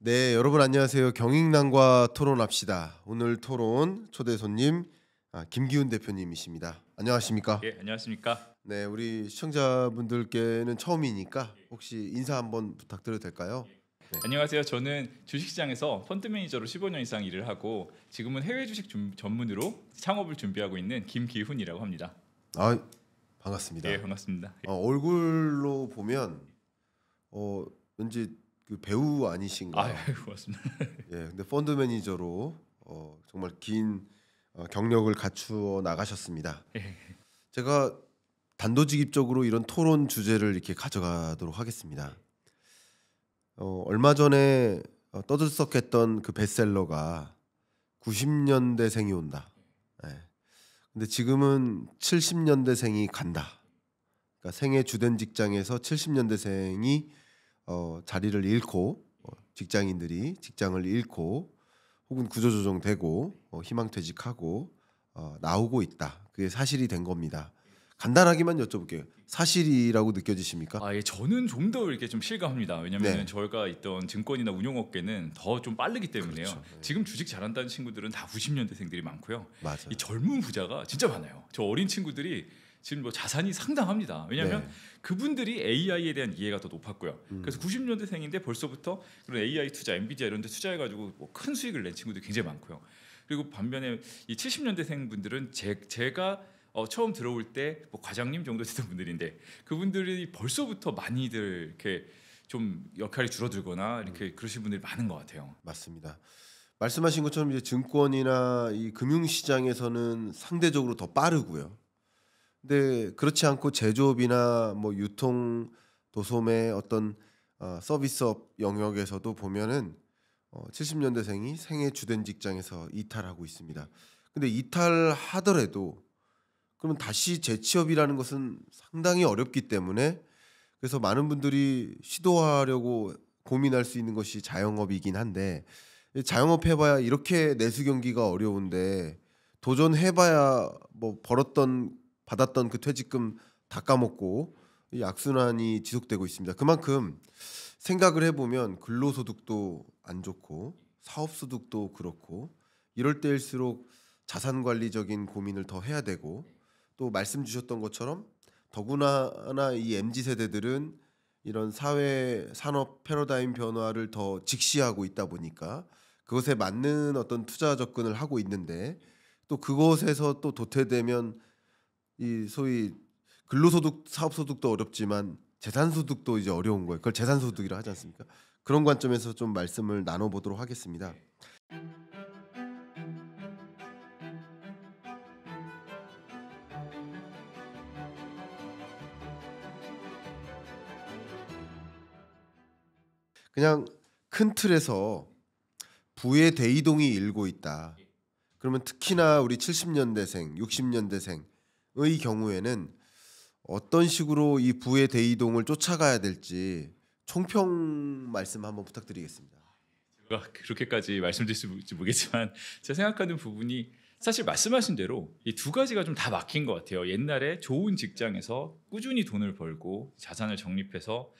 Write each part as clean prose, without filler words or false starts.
네, 여러분 안녕하세요. 경익난과 토론합시다. 오늘 토론 초대 손님 김기훈 대표님이십니다. 안녕하십니까? 예, 안녕하십니까? 네, 우리 시청자분들께는 처음이니까 혹시 인사 한번 부탁드려도 될까요? 네. 안녕하세요. 저는 주식시장에서 펀드 매니저로 15년 이상 일을 하고 지금은 해외 주식 전문으로 창업을 준비하고 있는 김기훈이라고 합니다. 아, 반갑습니다. 예, 반갑습니다. 얼굴로 보면 왠지 그 배우 아니신가요? 고맙습니다. 예, 근데 펀드 매니저로 정말 긴 경력을 갖추어 나가셨습니다. 예. 제가 단도직입적으로 이런 토론 주제를 이렇게 가져가도록 하겠습니다. 얼마 전에 떠들썩했던 그 베스트셀러가 90년대생이 온다. 예. 근데 지금은 70년대생이 간다. 그러니까 생애 주된 직장에서 70년대생이 자리를 잃고 직장인들이 직장을 잃고 혹은 구조조정되고 희망퇴직하고 나오고 있다. 그게 사실이 된 겁니다. 간단하게만 여쭤볼게요. 사실이라고 느껴지십니까? 예, 저는 좀 더 이렇게 좀 실감합니다. 왜냐하면 네. 저희가 있던 증권이나 운용업계는 더 좀 빠르기 때문에요. 그렇죠. 네. 지금 주식 잘한다는 친구들은 다 90년대생들이 많고요. 맞아요. 이 젊은 부자가 진짜 많아요. 저 어린 친구들이 지금 뭐 자산이 상당합니다. 왜냐하면 네. 그분들이 AI에 대한 이해가 더 높았고요. 그래서 90년대생인데 벌써부터 그런 AI 투자, 엔비디아 이런 데 투자해가지고 뭐 큰 수익을 낸 친구들이 굉장히 많고요. 그리고 반면에 이 70년대생 분들은 제가 처음 들어올 때 뭐 과장님 정도 되던 분들인데 그분들이 벌써부터 많이들 이렇게 좀 역할이 줄어들거나 이렇게 그러신 분들이 많은 것 같아요. 맞습니다. 말씀하신 것처럼 이제 증권이나 이 금융시장에서는 상대적으로 더 빠르고요. 근데 그렇지 않고 제조업이나 뭐 유통 도소매 어떤 서비스업 영역에서도 보면은 70년대생이 생애 주된 직장에서 이탈하고 있습니다. 근데 이탈하더라도 그러면 다시 재취업이라는 것은 상당히 어렵기 때문에 그래서 많은 분들이 시도하려고 고민할 수 있는 것이 자영업이긴 한데 자영업 해봐야 이렇게 내수 경기가 어려운데 도전해봐야 뭐 받았던 그 퇴직금 다 까먹고 이 악순환이 지속되고 있습니다. 그만큼 생각을 해보면 근로소득도 안 좋고 사업소득도 그렇고 이럴 때일수록 자산관리적인 고민을 더 해야 되고 또 말씀 주셨던 것처럼 더구나 이 MZ 세대들은 이런 사회 산업 패러다임 변화를 더 직시하고 있다 보니까 그것에 맞는 어떤 투자 접근을 하고 있는데 또 그것에서 또 도태되면 이 소위 근로소득, 사업소득도 어렵지만 재산소득도 이제 어려운 거예요. 그걸 재산소득이라 하지 않습니까? 그런 관점에서 좀 말씀을 나눠보도록 하겠습니다. 그냥 큰 틀에서 부의 대이동이 일고 있다. 그러면 특히나 우리 70년대생, 60년대생의 경우에는 어떤 식으로 이 부의 대이동을 쫓아가야 될지 총평 말씀 한번 부탁드리겠습니다. 제가 그렇게까지 말씀드릴지 모르겠지만 제가 생각하는 부분이 사실 말씀하신 대로 이 두 가지가 좀 다 막힌 것 같아요. 옛날에 좋은 직장에서 꾸준히 돈을 벌고 자산을 적립해서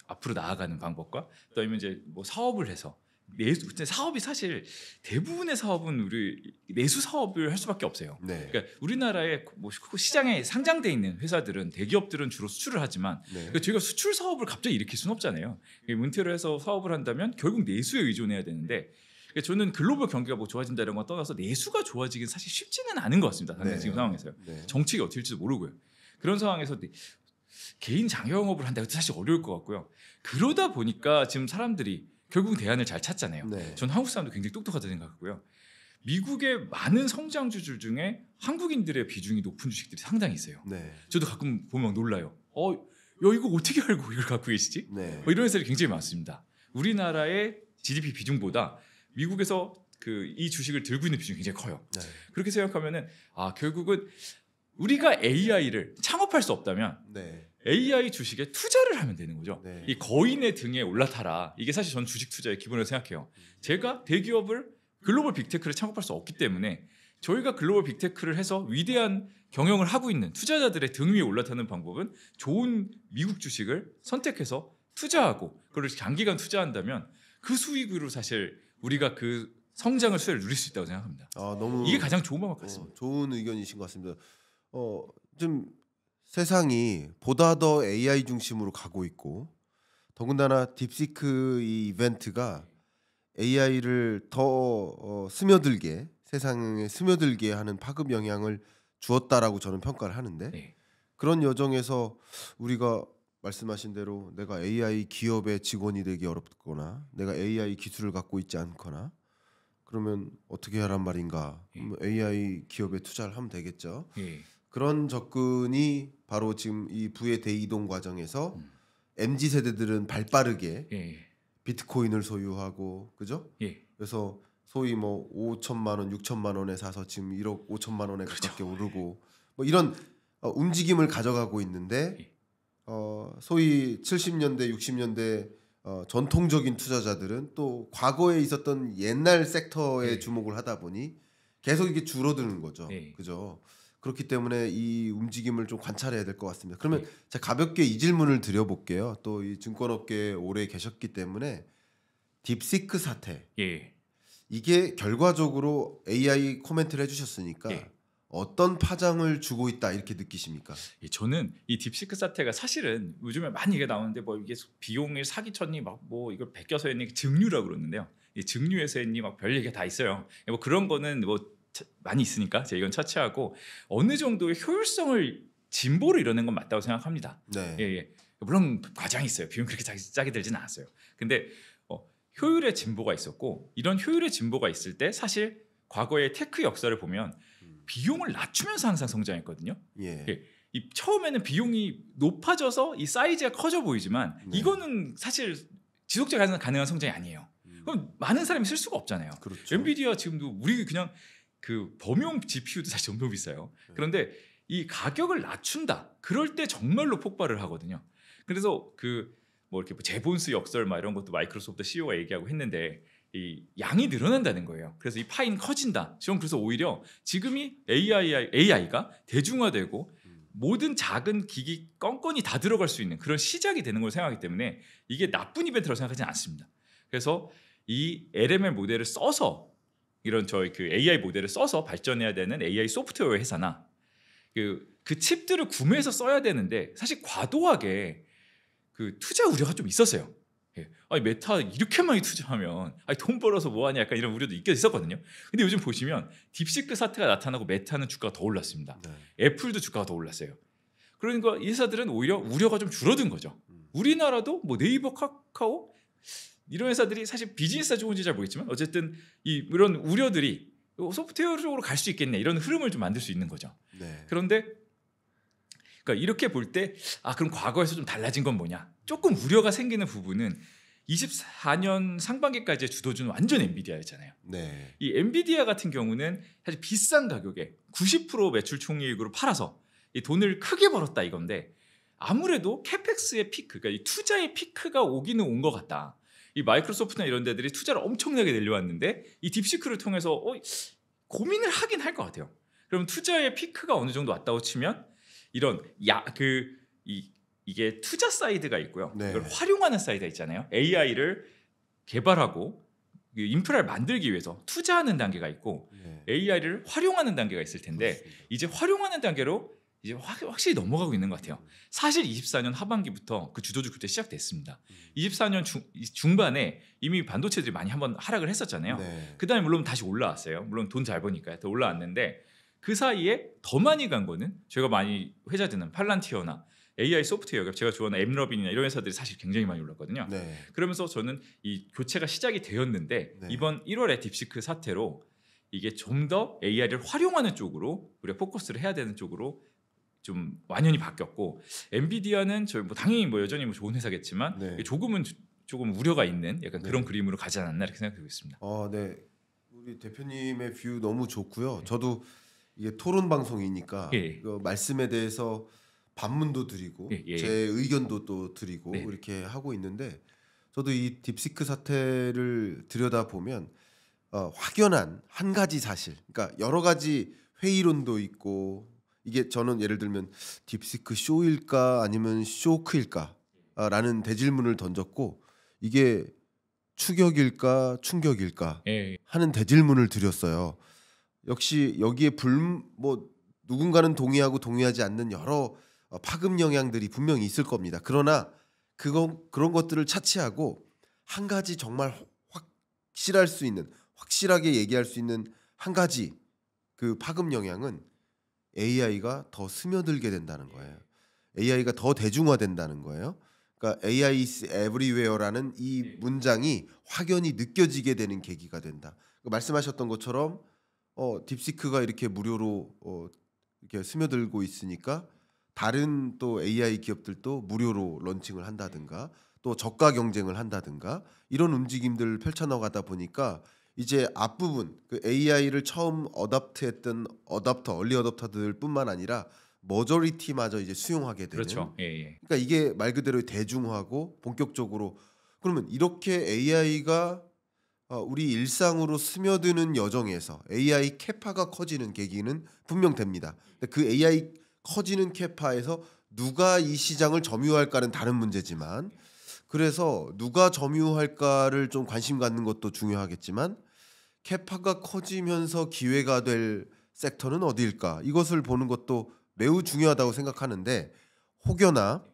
앞으로 나아가는 방법과 그다음에 이제 뭐 사업을 해서 근데 사업이 사실 대부분의 사업은 우리 내수 사업을 할 수밖에 없어요. 네. 그러니까 우리나라의 뭐 시장에 상장돼 있는 회사들은 대기업들은 주로 수출을 하지만 네. 그러니까 저희가 수출 사업을 갑자기 일으킬 수는 없잖아요. 문태로 해서 사업을 한다면 결국 내수에 의존해야 되는데 그러니까 저는 글로벌 경기가 뭐 좋아진다는 건 떠나서 내수가 좋아지긴 사실 쉽지는 않은 것 같습니다. 당장 네. 지금 상황에서요. 네. 정책이 어떻게 될지도 모르고요. 그런 상황에서 개인 자영업을 한다고 사실 어려울 것 같고요. 그러다 보니까 지금 사람들이 결국 대안을 잘 찾잖아요. 네. 전 한국 사람도 굉장히 똑똑하다 생각하고요. 미국의 많은 성장주들 중에 한국인들의 비중이 높은 주식들이 상당히 있어요. 네. 저도 가끔 보면 놀라요. 야 이거 어떻게 알고 이걸 갖고 계시지? 네. 이런 회사들이 굉장히 많습니다. 우리나라의 GDP 비중보다 미국에서 이 주식을 들고 있는 비중이 굉장히 커요. 네. 그렇게 생각하면은 결국은 우리가 AI를 창업할 수 없다면 네. AI 주식에 투자를 하면 되는 거죠. 네. 이 거인의 등에 올라타라. 이게 사실 전 주식 투자의 기본으로 생각해요. 제가 대기업을 글로벌 빅테크를 창업할 수 없기 때문에 저희가 글로벌 빅테크를 해서 위대한 경영을 하고 있는 투자자들의 등 위에 올라타는 방법은 좋은 미국 주식을 선택해서 투자하고 그걸 장기간 투자한다면 그 수익으로 사실 우리가 그 성장을 수혜를 누릴 수 있다고 생각합니다. 너무 이게 가장 좋은 방법 같습니다. 좋은 의견이신 것 같습니다. 좀 세상이 보다 더 AI 중심으로 가고 있고 더군다나 딥시크 이 이벤트가 AI를 더 스며들게 세상에 스며들게 하는 파급 영향을 주었다라고 저는 평가를 하는데 네. 그런 여정에서 우리가 말씀하신 대로 내가 AI 기업의 직원이 되기 어렵거나 내가 AI 기술을 갖고 있지 않거나 그러면 어떻게 하란 말인가? AI 기업에 투자를 하면 되겠죠. 예. 그런 접근이 바로 지금 이 부의 대이동 과정에서 MZ 세대들은 발빠르게 예. 비트코인을 소유하고 그죠? 예. 그래서 소위 뭐 5천만 원, 6천만 원에 사서 지금 1억 5천만 원에 그렇죠. 가깝게 오르고 뭐 이런 움직임을 가져가고 있는데 예. 소위 70년대, 60년대 전통적인 투자자들은 또 과거에 있었던 옛날 섹터에 예. 주목을 하다 보니 계속 이게 줄어드는 거죠. 예. 그죠? 그렇기 때문에 이 움직임을 좀 관찰해야 될 것 같습니다. 그러면 예. 제가 가볍게 이 질문을 드려볼게요. 또 이 증권업계에 오래 계셨기 때문에 딥시크 사태 예. 이게 결과적으로 AI 코멘트를 해주셨으니까 예. 어떤 파장을 주고 있다 이렇게 느끼십니까? 예, 저는 이 딥시크 사태가 사실은 요즘에 많이 얘기가 나오는데 뭐 이게 비용을 사기쳤니 막 뭐 이걸 베껴서 했니 증류라고 그러는데요. 이 증류해서 했니 막 별 얘기가 다 있어요. 뭐 그런 거는 뭐 많이 있으니까 제가 이건 차치하고 어느 정도의 효율성을 진보로 이뤄낸 건 맞다고 생각합니다. 네. 예. 물론 과장이 있어요. 비용 그렇게 짜게 들진 않았어요. 근데 효율의 진보가 있었고 이런 효율의 진보가 있을 때 사실 과거의 테크 역사를 보면 비용을 낮추면서 항상 성장했거든요. 예. 예. 이 처음에는 비용이 높아져서 이 사이즈가 커져 보이지만 네. 이거는 사실 지속적으로 가능한 성장이 아니에요. 그럼 많은 사람이 쓸 수가 없잖아요. 그렇죠. 엔비디아 지금도 우리 그냥 그 범용 GPU도 사실 엄청 비싸요. 그런데 이 가격을 낮춘다. 그럴 때 정말로 폭발을 하거든요. 그래서 그 뭐 이렇게 제본스 역설 막 이런 것도 마이크로소프트 CEO가 얘기하고 했는데 이 양이 늘어난다는 거예요. 그래서 이 파이는 커진다. 저는 그래서 오히려 지금이 AI가 대중화되고 모든 작은 기기 건건이 다 들어갈 수 있는 그런 시작이 되는 걸 생각하기 때문에 이게 나쁜 이벤트라고 생각하지는 않습니다. 그래서 이 LML 모델을 써서 이런 저희 그 AI 모델을 써서 발전해야 되는 AI 소프트웨어 회사나 그 칩들을 구매해서 써야 되는데 사실 과도하게 그 투자 우려가 좀 있었어요. 예. 아니 메타 이렇게 많이 투자하면 아니 돈 벌어서 뭐하냐 약간 이런 우려도 있었거든요. 근데 요즘 보시면 딥시크 사태가 나타나고 메타는 주가가 더 올랐습니다. 네. 애플도 주가가 더 올랐어요. 그러니까 이 회사들은 오히려 우려가 좀 줄어든 거죠. 우리나라도 뭐 네이버, 카카오 이런 회사들이 사실 비즈니스가 좋은지 잘 모르겠지만 어쨌든 이런 우려들이 소프트웨어 쪽으로 갈 수 있겠네 이런 흐름을 좀 만들 수 있는 거죠. 네. 그런데 그러니까 이렇게 볼 때 그럼 과거에서 좀 달라진 건 뭐냐? 조금 우려가 생기는 부분은 24년 상반기까지의 주도주는 완전 엔비디아였잖아요. 네. 이 엔비디아 같은 경우는 사실 비싼 가격에 90% 매출 총이익으로 팔아서 이 돈을 크게 벌었다 이건데 아무래도 캐펙스의 피크, 그러니까 이 투자의 피크가 오기는 온 것 같다. 이 마이크로소프트나 이런 데들이 투자를 엄청나게 내려왔는데 이 딥시크를 통해서 고민을 하긴 할 것 같아요. 그럼 투자의 피크가 어느 정도 왔다고 치면 이런 이게 투자 사이드가 있고요. 네. 이걸 활용하는 사이드가 있잖아요. AI를 개발하고 인프라를 만들기 위해서 투자하는 단계가 있고 네. AI를 활용하는 단계가 있을 텐데 그렇습니다. 이제 활용하는 단계로 이제 확실히 넘어가고 있는 것 같아요. 사실 24년 하반기부터 그 주도주 급제 시작됐습니다. 24년 중반에 이미 반도체들이 많이 한번 하락을 했었잖아요. 네. 그다음에 물론 다시 올라왔어요. 물론 돈 잘 버니까 더 올라왔는데 그 사이에 더 많이 간 거는 제가 많이 회자 듣는 팔란티어나 AI 소프트웨어, 제가 좋아하는 엠러빈이나 이런 회사들이 사실 굉장히 많이 올랐거든요. 네. 그러면서 저는 이 교체가 시작이 되었는데 네. 이번 1월에 딥시크 사태로 이게 좀 더 AI를 활용하는 쪽으로 우리가 포커스를 해야 되는 쪽으로 좀 완연히 바뀌었고 엔비디아는 저희 뭐 당연히 뭐 여전히 뭐 좋은 회사겠지만 네. 조금 우려가 있는 약간 네. 그런 그림으로 가지 않았나 이렇게 생각하고 있습니다. 네. 우리 대표님의 뷰 너무 좋고요. 저도 이게 토론 방송이니까 예. 그 말씀에 대해서 반문도 드리고 예. 제 의견도 또 드리고 네. 이렇게 하고 있는데 저도 이 딥시크 사태를 들여다 보면 확연한 한 가지 사실, 그러니까 여러 가지 회의론도 있고 이게 저는 예를 들면 딥시크 쇼일까 아니면 쇼크일까 라는 대질문을 던졌고 이게 추격일까 충격일까 예. 하는 대질문을 드렸어요. 역시 여기에 뭐 누군가는 동의하고 동의하지 않는 여러 파급 영향들이 분명히 있을 겁니다. 그러나 그런 것들을 차치하고 한 가지 정말 확실하게 얘기할 수 있는 한 가지 그 파급 영향은 AI가 더 스며들게 된다는 거예요. AI가 더 대중화된다는 거예요. 그러니까 AI is everywhere라는 이 문장이 확연히 느껴지게 되는 계기가 된다. 말씀하셨던 것처럼 딥시크가 이렇게 무료로 이렇게 스며들고 있으니까 다른 또 AI 기업들도 무료로 런칭을 한다든가 또 저가 경쟁을 한다든가 이런 움직임들을 펼쳐나가다 보니까 이제 앞부분 그 AI를 처음 어답트했던 얼리 어답터들뿐만 아니라 머저리티마저 이제 수용하게 되는. 그렇죠. 예. 그러니까 이게 말 그대로 대중화하고 본격적으로 그러면 이렇게 AI가 우리 일상으로 스며드는 여정에서 AI 캐파가 커지는 계기는 분명 됩니다. 근데 그 AI 커지는 캐파에서 누가 이 시장을 점유할까는 다른 문제지만 그래서 누가 점유할까를 좀 관심 갖는 것도 중요하겠지만 캐파가 커지면서 기회가 될 섹터는 어디일까? 이것을 보는 것도 매우 중요하다고 생각하는데 혹여나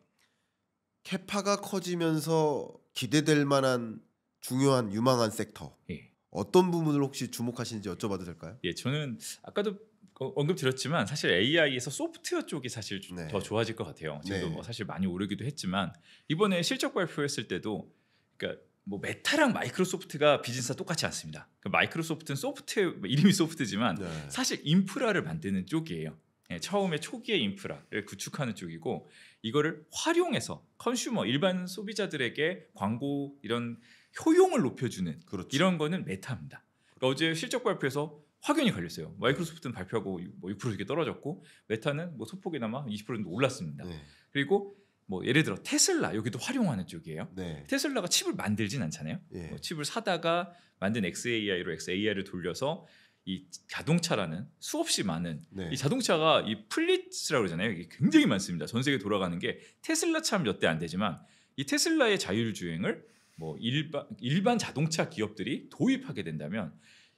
캐파가 커지면서 기대될 만한 중요한 유망한 섹터 예. 어떤 부분을 혹시 주목하시는지 여쭤봐도 될까요? 예, 저는 아까도 언급드렸지만 사실 AI에서 소프트웨어 쪽이 사실 네. 더 좋아질 것 같아요. 지금도 네. 뭐 사실 많이 오르기도 했지만 이번에 실적 발표했을 때도 그러니까 뭐 메타랑 마이크로소프트가 비즈니스가 똑같지 않습니다. 그러니까 마이크로소프트는 소프트웨어 이름이 소프트지만 네. 사실 인프라를 만드는 쪽이에요. 예, 처음에 초기의 인프라를 구축하는 쪽이고 이거를 활용해서 컨슈머 일반 소비자들에게 광고 이런 효용을 높여주는 그렇죠. 이런 거는 메타입니다. 그러니까 어제 실적 발표에서 확연히 갈렸어요. 마이크로소프트는 발표하고 뭐 6% 이렇게 떨어졌고 메타는 뭐 소폭이나마 20% 정도 올랐습니다. 네. 그리고 뭐 예를 들어 테슬라 여기도 활용하는 쪽이에요. 네. 테슬라가 칩을 만들진 않잖아요. 예. 뭐 칩을 사다가 만든 XAI로 XAI를 돌려서 이 자동차라는 수없이 많은 네. 이 자동차가 이 플릿이라고 그러잖아요. 이게 굉장히 많습니다. 전 세계 돌아가는 게 테슬라 참 몇 대 안 되지만 이 테슬라의 자율주행을 뭐 일반 자동차 기업들이 도입하게 된다면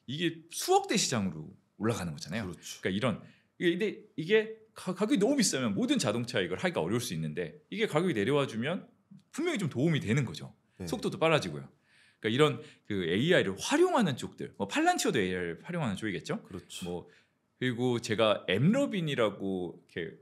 이게 수억 대 시장으로 올라가는 거잖아요. 그렇죠. 그러니까 근데 이게 가격이 너무 비싸면 모든 자동차 이걸 하기가 어려울 수 있는데 이게 가격이 내려와 주면 분명히 좀 도움이 되는 거죠. 네. 속도도 빨라지고요. 그러니까 이런 그 AI를 활용하는 쪽들, 뭐 팔란티어도 AI를 활용하는 쪽이겠죠. 그렇죠. 뭐 그리고 제가 엠러빈이라고 이렇게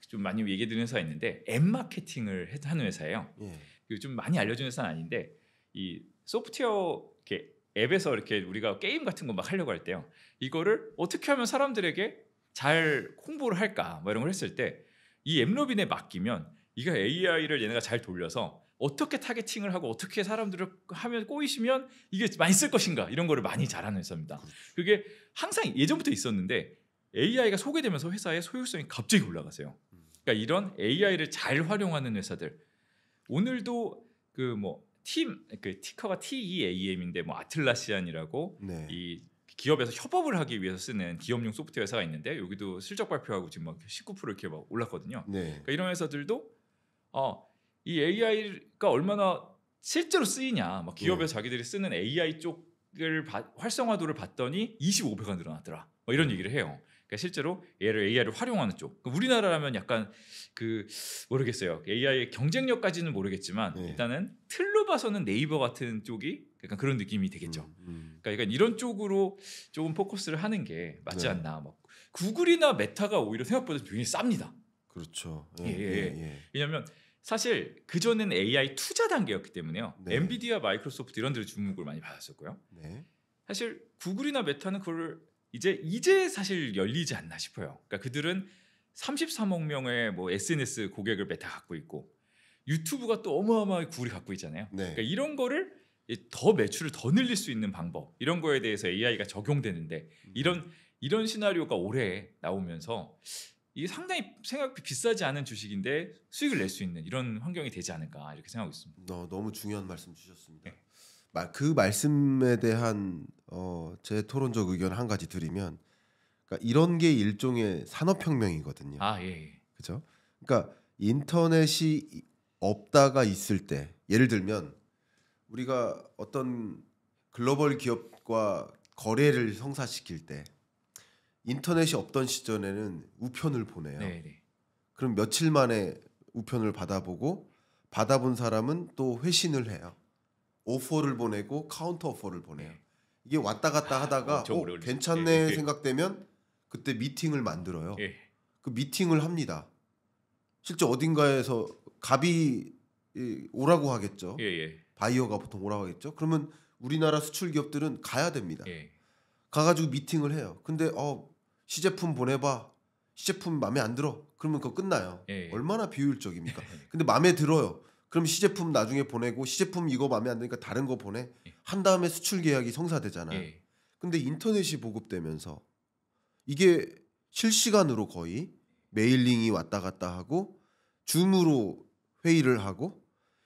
좀 많이 얘기 드리는 회사가 있는데 앱 마케팅을 하는 회사예요. 예. 좀 많이 알려진 회사는 아닌데 이 소프트웨어 이렇게 앱에서 이렇게 우리가 게임 같은 거 막 하려고 할 때요. 이거를 어떻게 하면 사람들에게 잘 홍보를 할까 뭐 이런 걸 했을 때 이 앱러빈에 맡기면 이가 AI를 얘네가 잘 돌려서 어떻게 타겟팅을 하고 어떻게 사람들을 하면 꼬이시면 이게 많이 쓸 것인가 이런 거를 많이 잘하는 회사입니다. 그게 항상 예전부터 있었는데 AI가 소개되면서 회사의 소율성이 갑자기 올라가세요. 그러니까 이런 AI를 잘 활용하는 회사들 오늘도 그 티커가 TEAM인데 뭐 아틀라시안이라고 네. 이 기업에서 협업을 하기 위해서 쓰는 기업용 소프트웨어 회사가 있는데 여기도 실적 발표하고 지금 막 19% 이렇게 막 올랐거든요. 네. 그러니까 이런 회사들도 이 AI가 얼마나 실제로 쓰이냐, 막 기업에서 자기들이 쓰는 AI 쪽을 활성화도를 봤더니 25배가 늘어났더라. 뭐 이런 얘기를 해요. 그러니까 실제로 AI를 활용하는 쪽. 그러니까 우리나라라면 약간 모르겠어요. AI의 경쟁력까지는 모르겠지만 네. 일단은 틀로 봐서는 네이버 같은 쪽이 약간 그런 느낌이 되겠죠. 그러니까 이런 쪽으로 조금 포커스를 하는 게 맞지 네. 않나. 뭐 구글이나 메타가 오히려 생각보다 굉장히 쌉니다. 그렇죠. 예. 왜냐하면 사실 그 전에는 AI 투자 단계였기 때문에요. 네. 엔비디아, 마이크로소프트 이런 데를 주목을 많이 받았었고요. 네. 사실 구글이나 메타는 그걸 이제 사실 열리지 않나 싶어요. 그러니까 그들은 33억 명의 뭐 SNS 고객을 메타 갖고 있고 유튜브가 또 어마어마하게 구글이 갖고 있잖아요. 네. 그러니까 이런 거를 더 매출을 더 늘릴 수 있는 방법 이런 거에 대해서 AI가 적용되는데 이런 시나리오가 올해 나오면서 이게 상당히 생각보다 비싸지 않은 주식인데 수익을 낼 수 있는 이런 환경이 되지 않을까 이렇게 생각하고 있습니다. 너무 중요한 말씀 주셨습니다. 네. 그 말씀에 대한 제 토론적 의견 한 가지 드리면, 그러니까 이런 게 일종의 산업혁명이거든요. 예. 그죠? 그러니까 인터넷이 없다가 있을 때, 예를 들면 우리가 어떤 글로벌 기업과 거래를 성사시킬 때 인터넷이 없던 시절에는 우편을 보내요. 네, 네. 그럼 며칠 만에 우편을 받아보고 받아본 사람은 또 회신을 해요. 오퍼를 보내고 카운터 오퍼를 보내요. 네. 이게 왔다 갔다 하다가 엄청 오래 걸리죠. 괜찮네 예, 예. 생각되면 그때 미팅을 만들어요. 예. 그 미팅을 합니다. 실제 어딘가에서 갑이 오라고 하겠죠. 예, 예. 바이어가 보통 오라고 하겠죠. 그러면 우리나라 수출 기업들은 가야 됩니다. 예. 가가지고 미팅을 해요. 근데 시제품 보내봐. 시제품 마음에 안 들어. 그러면 그거 끝나요. 예. 얼마나 비효율적입니까? 근데 마음에 들어요. 그럼 시제품 나중에 보내고 시제품 이거 마음에 안 드니까 다른 거 보내. 한 다음에 수출 계약이 성사되잖아요. 예. 근데 인터넷이 보급되면서 이게 실시간으로 거의 메일링이 왔다 갔다 하고 줌으로 회의를 하고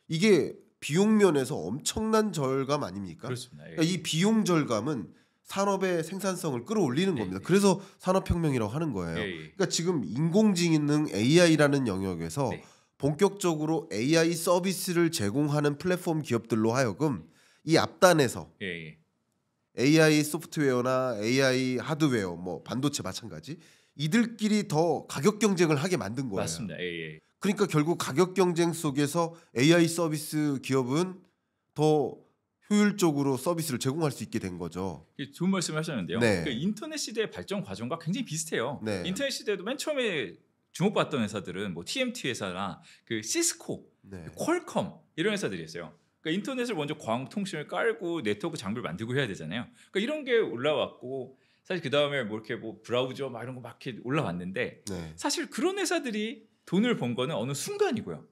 이게 비용 면에서 엄청난 절감 아닙니까? 그렇습니다. 예. 그러니까 이 비용 절감은 산업의 생산성을 끌어올리는 겁니다. 네. 그래서 산업혁명이라고 하는 거예요. 예, 예. 그러니까 지금 인공지능 AI라는 영역에서 네. 본격적으로 AI 서비스를 제공하는 플랫폼 기업들로 하여금 이 앞단에서 예, 예. AI 소프트웨어나 AI 하드웨어, 뭐 반도체 마찬가지 이들끼리 더 가격 경쟁을 하게 만든 거예요. 맞습니다. 예, 예. 그러니까 결국 가격 경쟁 속에서 AI 서비스 기업은 더 효율적으로 서비스를 제공할 수 있게 된 거죠. 좋은 말씀하셨는데요. 네. 그 인터넷 시대의 발전 과정과 굉장히 비슷해요. 네. 인터넷 시대도 맨 처음에 주목받던 회사들은 뭐 TMT 회사나 그 시스코, 네. 퀄컴 이런 회사들이었어요. 그러니까 인터넷을 먼저 광통신을 깔고 네트워크 장비를 만들고 해야 되잖아요. 그러니까 이런 게 올라왔고 사실 그 다음에 뭐 이렇게 뭐 브라우저 막 이런 거 막 이렇게 올라왔는데 네. 사실 그런 회사들이 돈을 번 거는 어느 순간이고요.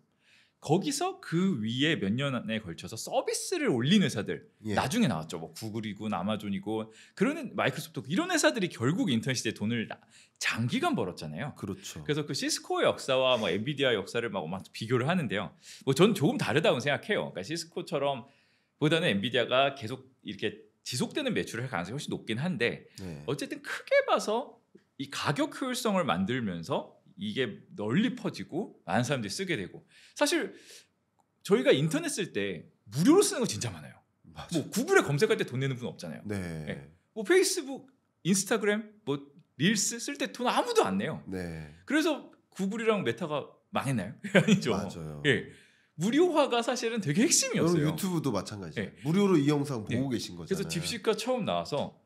거기서 그 위에 몇 년에 걸쳐서 서비스를 올린 회사들 예. 나중에 나왔죠. 뭐 구글이고 아마존이고 그런 마이크로소프트 이런 회사들이 결국 인터넷 시대에 돈을 장기간 벌었잖아요. 그렇죠. 그래서 그 시스코의 역사와 뭐 엔비디아 역사를 막 비교를 하는데요. 뭐 저는 조금 다르다고 생각해요. 그러니까 시스코처럼 보다는 엔비디아가 계속 이렇게 지속되는 매출을 할 가능성이 훨씬 높긴 한데 네. 어쨌든 크게 봐서 이 가격 효율성을 만들면서 이게 널리 퍼지고 많은 사람들이 쓰게 되고 사실 저희가 인터넷 쓸 때 무료로 쓰는 거 진짜 많아요. 맞아. 뭐 구글에 검색할 때 돈 내는 분 없잖아요. 네. 네. 뭐 페이스북, 인스타그램, 뭐 릴스 쓸 때 돈 아무도 안 내요. 네. 그래서 구글이랑 메타가 망했나요? 아니죠. 맞아요. 예. 무료화가 사실은 되게 핵심이었어요. 여러분 유튜브도 마찬가지예요. 네. 무료로 이 영상 보고 네. 계신 거잖아요. 그래서 딥시크가 처음 나와서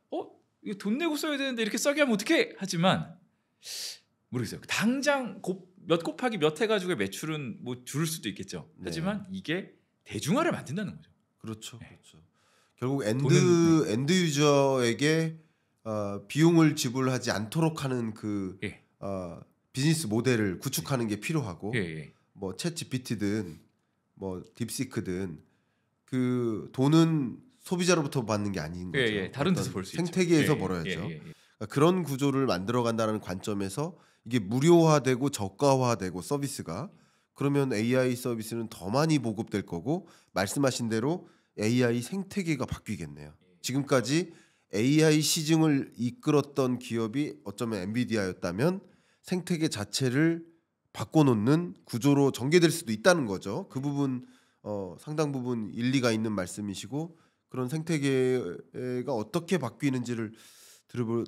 이거 돈 내고 써야 되는데 이렇게 싸게 하면 어떡해? 하지만 모르겠어요. 당장 몇 곱하기 몇 해가지고 매출은 뭐 줄을 수도 있겠죠. 네. 하지만 이게 대중화를 만든다는 거죠. 그렇죠. 네. 그렇죠. 결국 돈은, 엔드 유저에게 비용을 지불하지 않도록 하는 그 예. 비즈니스 모델을 구축하는 게 필요하고 예, 예. 뭐 챗 GPT든 뭐 딥시크든 그 돈은 소비자로부터 받는 게 아닌 거죠. 예, 예. 다른 데서 어떤 벌 수 생태계에서 있죠. 벌어야죠. 예, 예, 예. 그러니까 그런 구조를 만들어 간다는 관점에서 이게 무료화되고 저가화되고 서비스가 그러면 AI 서비스는 더 많이 보급될 거고 말씀하신 대로 AI 생태계가 바뀌겠네요. 지금까지 AI 시중을 이끌었던 기업이 어쩌면 엔비디아였다면 생태계 자체를 바꿔놓는 구조로 전개될 수도 있다는 거죠. 그 부분 상당 부분 일리가 있는 말씀이시고 그런 생태계가 어떻게 바뀌는지를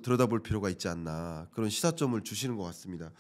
들여다볼 필요가 있지 않나 그런 시사점을 주시는 것 같습니다.